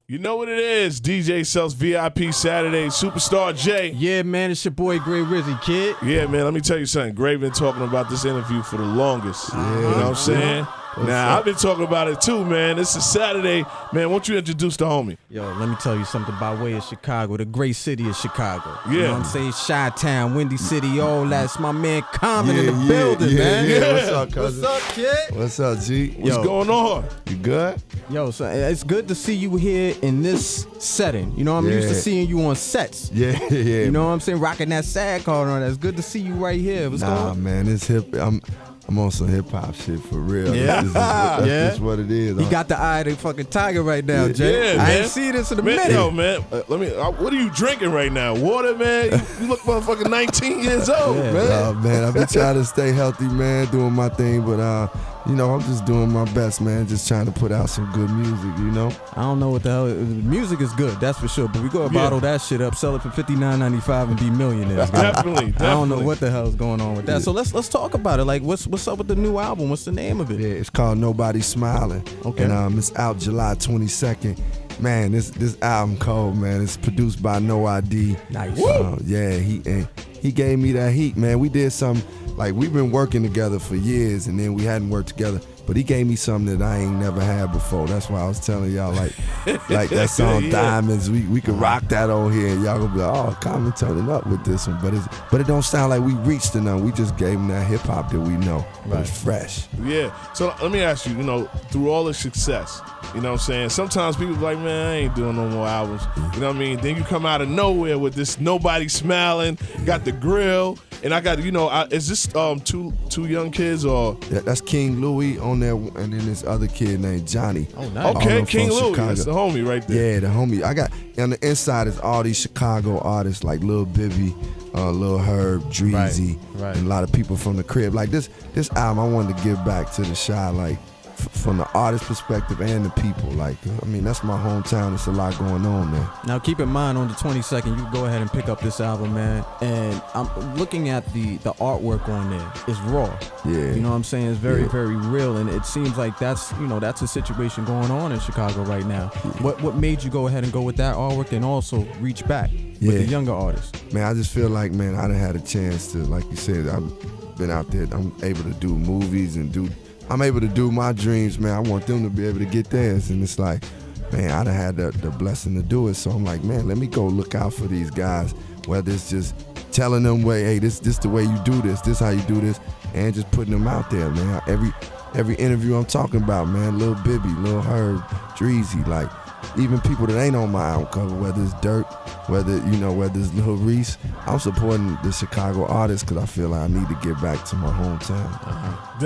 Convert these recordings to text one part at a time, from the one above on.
You know what it is, DJ Sells VIP Saturday, Superstar J. Yeah, man, it's your boy GRAYRIZZY, kid. Yeah, man, let me tell you something. Gray been talking about this interview for the longest. You know what I'm saying? Now, I've been talking about it too, man. This is Saturday. Man, won't you introduce the homie? Yo, let me tell you something by way of Chicago, the great city of Chicago. Yeah. You know what I'm saying? Chi-Town, Windy City, all that. It's my man Common in the building, man. Yeah. What's up, cousin? What's up, kid? What's up, G? What's going on? You good? Yo, so it's good to see you here in this setting. You know, I'm used to seeing you on sets. Yeah. You know what I'm saying? Rocking that SAG card on. It's good to see you right here. What's going on? Man, it's hip. I'm on some hip hop shit for real. Yeah. That's what it is. He got the eye of the fucking tiger right now, Jay. Yeah, I man. ain't see this in a Man, minute. yo, man, what are you drinking right now? Water, man? You look motherfucking 19 years old, man. Man, I've been trying to stay healthy, man, doing my thing, but you know, I'm just doing my best, man, just trying to put out some good music, you know? I don't know what the hell. Music is good, that's for sure. But we go bottle that shit up, sell it for $59.95 and be millionaires. Definitely. I don't know what the hell is going on with that. So let's talk about it. Like, what's up with the new album? What's the name of it? Yeah, it's called Nobody's Smiling. Okay. And it's out July 22nd. Man, this album cold, man. It's produced by No I.D. Nice. Yeah, he gave me that heat, man. We did something, like, we've been working together for years, and then we hadn't worked together. But he gave me something that I ain't never had before. That's why I was telling y'all, like that song Diamonds, we could rock that on here, and y'all gonna be like, oh, Common turning up with this one. But it don't sound like we reached enough. We just gave him that hip hop that we know. But it's fresh. Yeah. So let me ask you, through all the success, you know what I'm saying? Sometimes people be like, man, I ain't doing no more albums. You know what I mean? Then you come out of nowhere with this Nobody Smiling, got the grill, and I got, is this two young kids or? Yeah, that's King Louie on there, and then this other kid named Johnny. Oh, nice. Okay, King Louie, that's the homie right there. Yeah, the homie. I got, on the inside is all these Chicago artists like LIL BIBBY, LIL HERB, GRAYRIZZY, right. and a lot of people from the crib. Like this album, I wanted to give back to the Chi, like, from the artist perspective and the people. Like, I mean, that's my hometown. There's a lot going on there. Now, keep in mind, on the 22nd, you can go ahead and pick up this album, man. And I'm looking at the artwork on there. It's raw. Yeah. You know what I'm saying? It's very, very real. And it seems like that's a situation going on in Chicago right now. What made you go ahead and go with that artwork and also reach back with the younger artists? Man, I just feel like, man, I done had a chance to, like you said, I've been out there. I'm able to do movies and I'm able to do my dreams, man. I want them to be able to get theirs. And it's like, man, I done had the blessing to do it. So I'm like, man, let me go look out for these guys, whether it's just telling them, hey, this the way you do this how you do this, and just putting them out there, man. Every interview I'm talking about, man, Lil Bibby, Lil Herb, Dreezy, like, even people that ain't on my album cover, whether it's Dirt, whether it's Lil Reese, I'm supporting the Chicago artists because I feel like I need to get back to my hometown.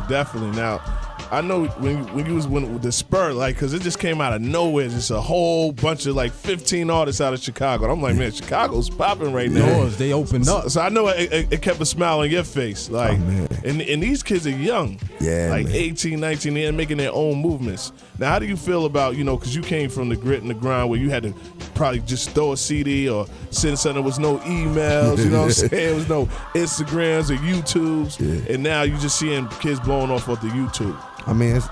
Definitely. Now, I know when you was with the spur, like, because it just came out of nowhere, just a whole bunch of like 15 artists out of Chicago. And I'm like, man, Chicago's popping right now. Doors, they opened up. So I know it kept a smile on your face. Like, and these kids are young. Yeah, like man. 18, 19, and making their own movements. Now, how do you feel about, because you came from the grit and the grind where you had to probably just throw a CD or send something. There was no emails, you know what I'm saying? There was no Instagrams or YouTubes. Yeah. And now you just seeing kids blowing off the YouTube. I mean, it's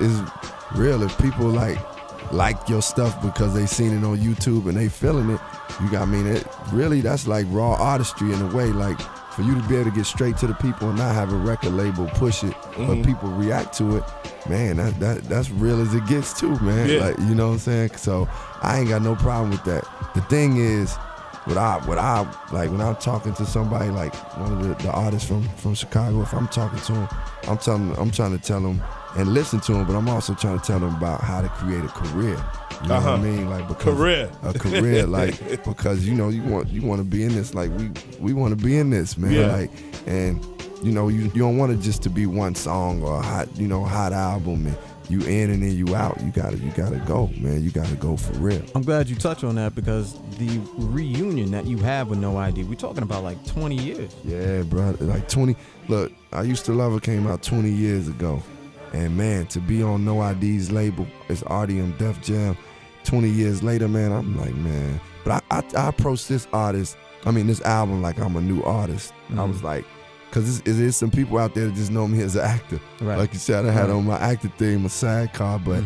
real. If people like your stuff because they seen it on YouTube and they feeling it, that's like raw artistry in a way. Like, for you to be able to get straight to the people and not have a record label push it, but people react to it, man, that's real as it gets too, man. Yeah. Like, you know what I'm saying? So I ain't got no problem with that. The thing is, when I'm talking to somebody like one of the artists from Chicago, if I'm talking to them, I'm trying to tell them and listen to them, but I'm also trying to tell them about how to create a career. You know what I mean? Like, because a career, like, because you want to be in this. Like, we want to be in this, man. Yeah. Like, and you don't want it just to be one song or a hot album, and you in and then you out. You gotta go, man. You gotta go for real. I'm glad you touched on that because the reunion that you have with No I.D, we're talking about like 20 years. Yeah, bro. Like 20. Look, I Used to Love Her came out 20 years ago. And man, to be on No I.D's label, it's ARTium, Def Jam. 20 years later, man, I'm like, man. But I approached this album like I'm a new artist. I was like, because there's some people out there that just know me as an actor. Right. Like you said, I had on my actor thing, my SAG card, but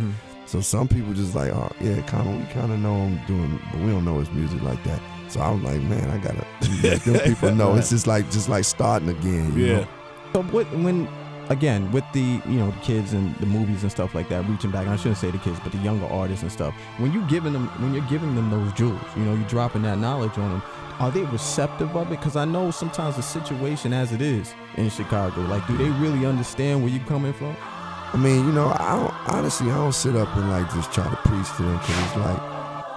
So some people just like, oh yeah, we kind of know him doing, but we don't know his music like that. So I was like, man, I gotta let them people know. It's just like starting again. You know? So when again with the the kids and the movies and stuff like that, reaching back. And I shouldn't say the kids, but the younger artists and stuff. When you're giving them those jewels, you're dropping that knowledge on them. Are they receptive of it? Because I know sometimes the situation as it is in Chicago, like, do they really understand where you're coming from? I mean, honestly, I don't sit up and like just try to preach to them, because it's like,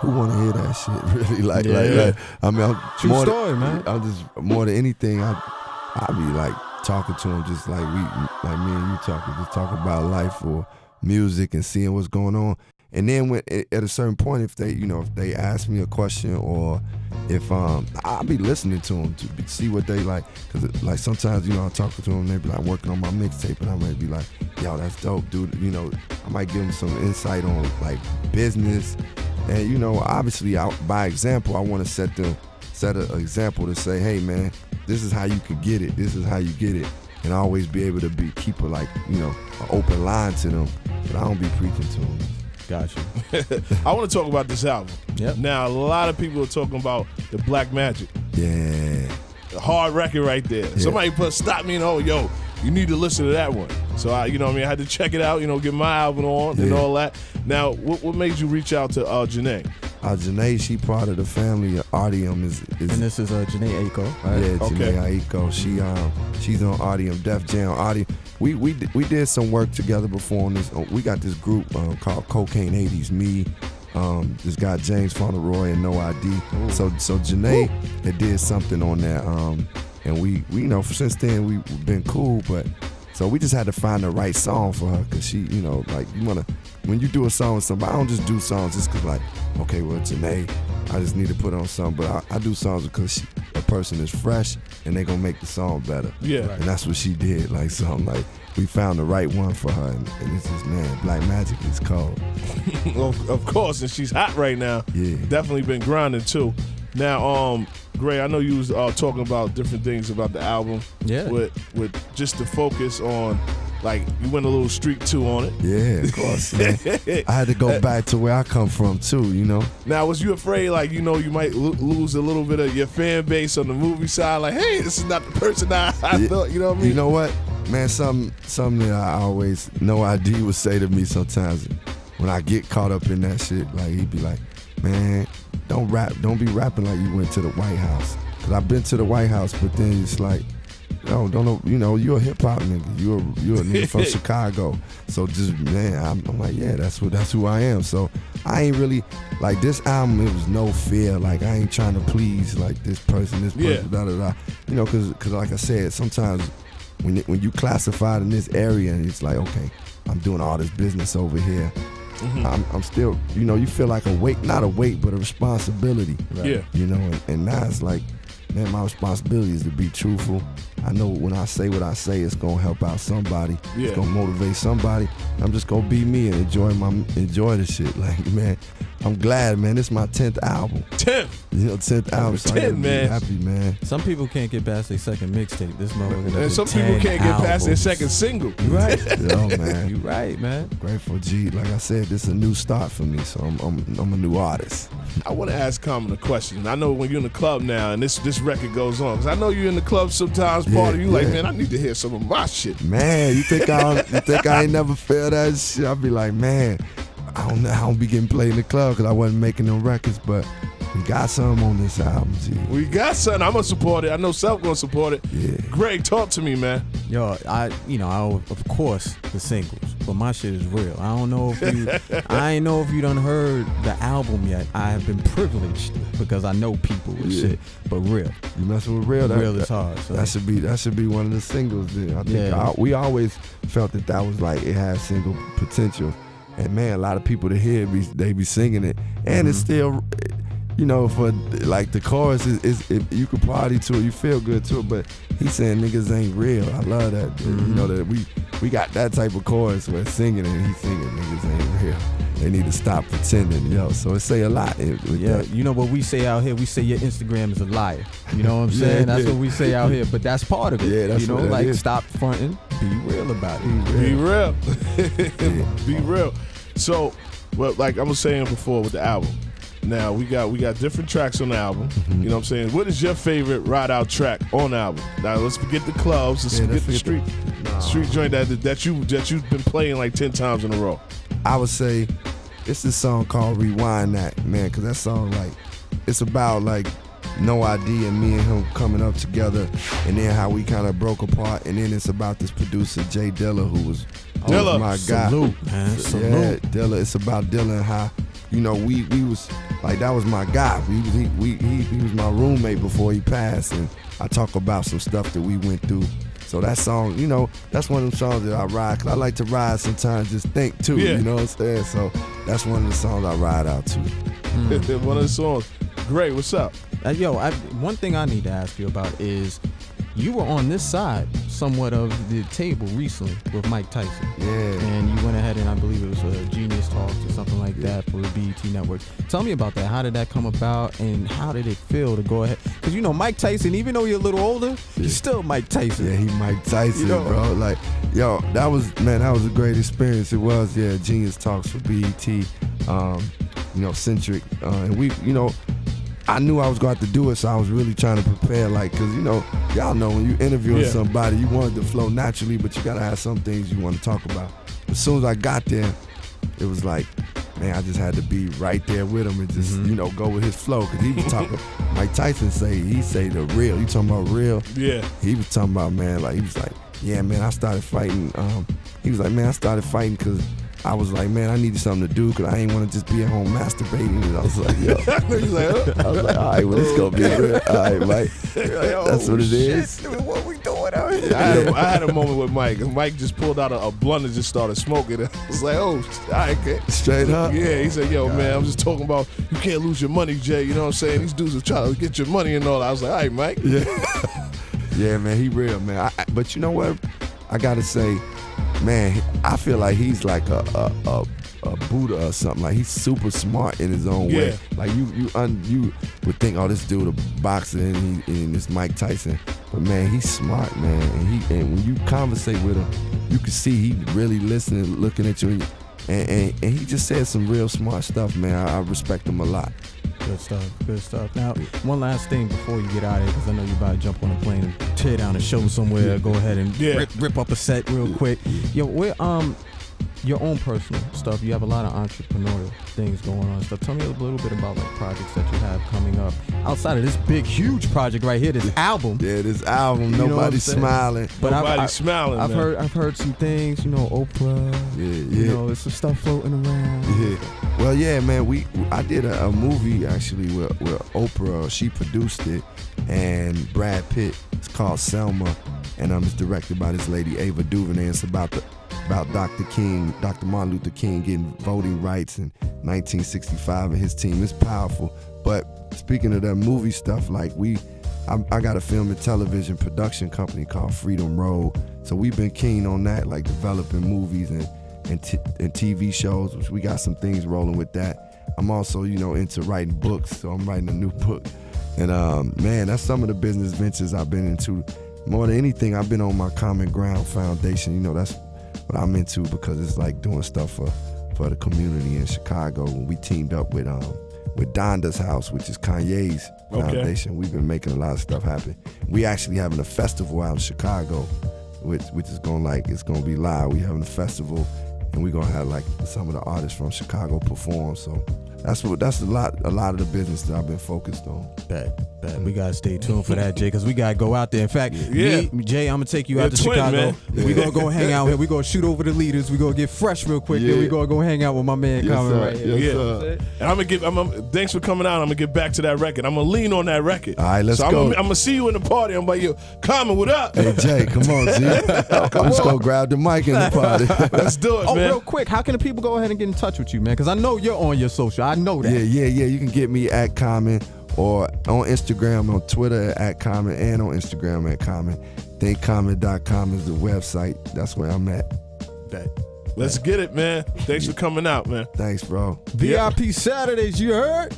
who want to hear that shit? Really, like, I mean, true story, man. I'm just more than anything, I be like talking to them, just like me and you talking, just talk about life or music and seeing what's going on. And then when at a certain point, if they ask me a question, or if I'll be listening to them to see what they like, because like sometimes I'm talking to them, they be like working on my mixtape, and I might be like, yo, that's dope, dude. I might give them some insight on like business, and obviously by example, I want to set an example to say, hey man, this is how you could get it. This is how you get it, and always be able to keep an open line to them, but I don't be preaching to them. Gotcha. I want to talk about this album. Yep. Now, a lot of people are talking about the Black Magic. Yeah. The hard record right there. Yeah. Somebody stop me and, yo, you need to listen to that one. So, I had to check it out, get my album on and all that. Now, what made you reach out to JHENÉ? JHENÉ, she part of the family of ARTium. And this is JHENÉ Aiko, right? Yeah, JHENÉ Aiko. She's on ARTium, Def Jam, ARTium. We did some work together before on this. We got this group called Cocaine 80s. Me, this guy James Fauntleroy, and No I.D. So JHENÉ had did something on that. And we since then we've been cool, but so we just had to find the right song for her, because she, like, you wanna, when you do a song with somebody, I don't just do songs just because, like, okay, well, JHENÉ, I just need to put on something, but I do songs because a person is fresh and they gonna make the song better. Yeah. Right. And that's what she did. Like, so I'm like, we found the right one for her, and it's just, man, Black Magic is cold. Of course, and she's hot right now. Yeah. Definitely been grinding too. Now, Gray, I know you was talking about different things about the album. Yeah. With just the focus on, like, you went a little street too on it. Yeah, of course, man. I had to go back to where I come from too, Now, was you afraid, like, you might lose a little bit of your fan base on the movie side? Like, hey, this is not the person I thought, you know what I mean? You know what, man, something that I always, No I.D. would say to me sometimes when I get caught up in that shit, like, he'd be like, man, don't be rapping like you went to the White House. Cause I've been to the White House, but then it's like, don't know, you're a hip hop nigga. You're a nigga from Chicago. So just, man, I'm like, yeah, that's who I am. So I ain't really, like, this album, it was no fear. Like, I ain't trying to please like this person, da da da. Cause like I said, sometimes when you classified in this area, and it's like, okay, I'm doing all this business over here. Mm-hmm. I'm still, you feel like a weight, not a weight, but a responsibility. Right? Yeah. And now it's like, man, my responsibility is to be truthful. I know when I say what I say, it's gonna help out somebody. Yeah. It's gonna motivate somebody. I'm just gonna be me and enjoy the shit. Like, man, I'm glad, man. This is my 10th album. 10th? 10th album. So 10, man. Happy, man. Some people can't get past their second mixtape. This motherfucker. And some people can't get past their second single. You right. Oh, man. You right, man. Grateful G. Like I said, this is a new start for me, so I'm a new artist. I want to ask Common a question. I know when you're in the club now and this record goes on, because I know you're in the club sometimes, part of you like, man, I need to hear some of my shit. Man, you think I ain't never felt that shit? I'll be like, man, I don't be getting played in the club because I wasn't making them records, but we got some on this album, G. We got something. I'm gonna support it. I know Self gonna support it. Yeah. Greg, talk to me, man. Yo, I of course the singles, but my shit is real. I don't know if I ain't know if you done heard the album yet. I have been privileged because I know people with shit, but real. You messing with real? Real is hard. So. That should be one of the singles. Then. I think we always felt that was like, it had single potential, and man, a lot of people to hear they be singing it, and it's still. For like the chorus is you could party to it, you feel good to it, but he's saying niggas ain't real. I love that. Mm-hmm. That we got that type of chorus where singing and he's singing niggas ain't real. They need to stop pretending, So it say a lot. That. What we say out here, we say your Instagram is a liar. You know what I'm saying? That's what we say out here, but that's part of it. Yeah, that's what like is. Stop fronting, be real about it. Be real. Be real. So But like I was saying before with the album, now we got different tracks on the album. You know what I'm saying? What is your favorite ride out track on the album? Now let's forget the clubs. Let's forget the street joint that you've been playing like 10 times in a row. I would say it's this song called Rewind That, man, because that song, like, it's about like No I.D and me and him coming up together, and then how we kind of broke apart, and then it's about this producer Jay Dilla, who was my guy. Salute, man. Salute. Yeah, Dilla. It's about Dilla and how, you know, we was like, that was my guy. He was my roommate before he passed, and I talk about some stuff that we went through. So that song, you know, that's one of them songs that I ride, because I like to ride sometimes, just think too, you know what I'm saying? So that's one of the songs I ride out to. One of the songs. Gray, what's up? One thing I need to ask you about is, you were on this side somewhat of the table recently with Mike Tyson. Yeah. And you went ahead and I believe it was a Genius Talks or something like that for the BET Network. Tell me about that. How did that come about, and how did it feel to go ahead? Because, you know, Mike Tyson, even though you're a little older, he's still Mike Tyson. Yeah, he Mike Tyson, You know? bro. Like, yo, that was a great experience. It was, yeah, Genius Talks for BET, you know, centric. And we, you know, I knew I was going to have to do it, so I was really trying to prepare, like, because, you know, y'all know when you interviewing somebody, you want it to flow naturally, but you got to have some things you want to talk about. As soon as I got there, it was like, man, I just had to be right there with him and just, you know, go with his flow, because he was talking, Mike Tyson say the real. You talking about real? Yeah. He was talking about, man, like, he was like, yeah, man, I started fighting. He was like, man, I started fighting because I was like, man, I needed something to do because I ain't want to just be at home masturbating. And I was like, yo. He's like, I was like, all right, well, it's going to be good. All right, Mike. That's what it is. What we doing out here? I had a moment with Mike. And Mike just pulled out a blunt and just started smoking. And I was like, oh, all right, okay. Straight up? Yeah, he said, yo, man, I'm just talking about you can't lose your money, Jay. You know what I'm saying? These dudes are trying to get your money and all that. I was like, all right, Mike. Yeah, yeah, man, he real, man. But you know what? I got to say, man, I feel like he's like a Buddha or something. Like, he's super smart in his own way. Like, you would think, oh, this dude a boxer and this Mike Tyson, but man, he's smart, man. And when you conversate with him, you can see he really listening, looking at you, and he just said some real smart stuff, man. I respect him a lot. Good stuff, good stuff. Now, one last thing before you get out of here, because I know you're about to jump on a plane and tear down a show somewhere. Go ahead and rip up a set real quick. Yo, where your own personal stuff, you have a lot of entrepreneurial things going on and stuff. Tell me a little bit about like projects that you have coming up outside of this big, huge project right here, this album. Yeah, this album, nobody's smiling. But nobody's smiling. I've heard some things, you know, Oprah. Yeah. You know, there's some stuff floating around. Yeah. Well, yeah, man. I did a movie actually where Oprah, she produced it, and Brad Pitt. It's called Selma, and it's directed by this lady Ava DuVernay. It's about Dr. Martin Luther King getting voting rights in 1965 and his team. It's powerful. But speaking of that movie stuff, like I got a film and television production company called Freedom Road. So we've been keen on that, like developing movies and TV shows, which we got some things rolling with that. I'm also, you know, into writing books, so I'm writing a new book. And man, that's some of the business ventures I've been into. More than anything, I've been on my Common Ground Foundation. You know, that's what I'm into, because it's like doing stuff for the community in Chicago. When we teamed up with Donda's House, which is Kanye's foundation, we've been making a lot of stuff happen. We actually having a festival out in Chicago, which is it's gonna be live. We having a festival, and we're gonna have like some of the artists from Chicago perform. So that's a lot of the business that I've been focused on. Bet. We gotta stay tuned for that, Jay, because we gotta go out there. In fact, Jay, I'm gonna take you out to Chicago. We gonna go hang out here. We gonna shoot over the leaders. We gonna get fresh real quick. Then we gonna go hang out with my man Common right here. Yes, and thanks for coming out. I'm gonna get back to that record. I'm gonna lean on that record. All right, let's go. I'm gonna see you in the party. I'm like, yo, Common, what up? Hey Jay, come on, Z. Let's go grab the mic in the party. Let's do it, man. Real quick, how can the people go ahead and get in touch with you, man? Because I know you're on your social. I know that. Yeah. You can get me at Common, or on Instagram, on Twitter at Common, and on Instagram at Common. ThinkCommon.com is the website. That's where I'm at. Let's get it, man. Thanks for coming out, man. Thanks, bro. VIP Saturdays, you heard?